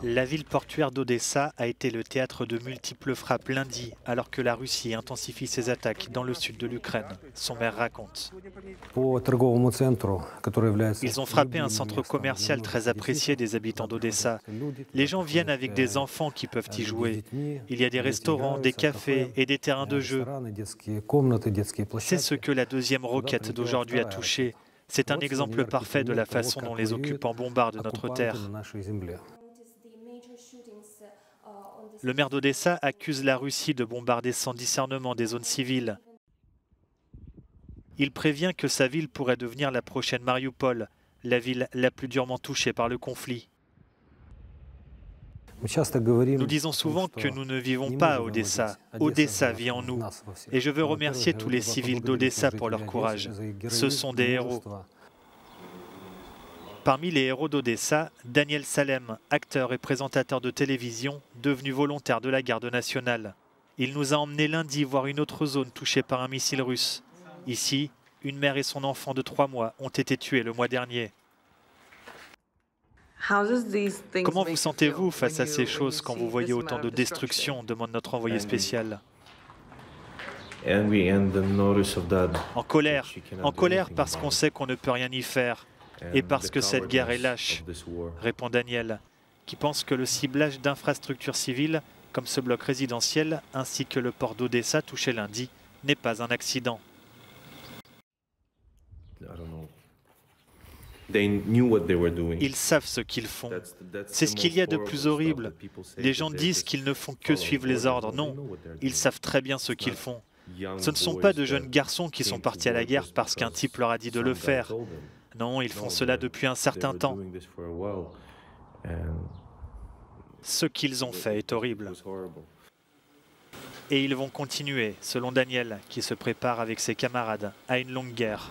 La ville portuaire d'Odessa a été le théâtre de multiples frappes lundi, alors que la Russie intensifie ses attaques dans le sud de l'Ukraine. Son maire raconte. Ils ont frappé un centre commercial très apprécié des habitants d'Odessa. Les gens viennent avec des enfants qui peuvent y jouer. Il y a des restaurants, des cafés et des terrains de jeu. C'est ce que la deuxième roquette d'aujourd'hui a touché. C'est un exemple parfait de la façon dont les occupants bombardent notre terre. Le maire d'Odessa accuse la Russie de bombarder sans discernement des zones civiles. Il prévient que sa ville pourrait devenir la prochaine Mariupol, la ville la plus durement touchée par le conflit. Nous disons souvent que nous ne vivons pas à Odessa. Odessa vit en nous. Et je veux remercier tous les civils d'Odessa pour leur courage. Ce sont des héros. Parmi les héros d'Odessa, Daniel Salem, acteur et présentateur de télévision, devenu volontaire de la garde nationale. Il nous a emmenés lundi voir une autre zone touchée par un missile russe. Ici, une mère et son enfant de 3 mois ont été tués le mois dernier. Comment vous sentez-vous face à ces choses quand vous voyez autant de destruction, demande notre envoyé spécial. En colère parce qu'on sait qu'on ne peut rien y faire et parce que cette guerre est lâche, répond Daniel, qui pense que le ciblage d'infrastructures civiles, comme ce bloc résidentiel, ainsi que le port d'Odessa touché lundi, n'est pas un accident. Ils savent ce qu'ils font. C'est ce qu'il y a de plus horrible. Les gens disent qu'ils ne font que suivre les ordres. Non, ils savent très bien ce qu'ils font. Ce ne sont pas de jeunes garçons qui sont partis à la guerre parce qu'un type leur a dit de le faire. Non, ils font cela depuis un certain temps. Ce qu'ils ont fait est horrible. Et ils vont continuer, selon Daniel, qui se prépare avec ses camarades à une longue guerre.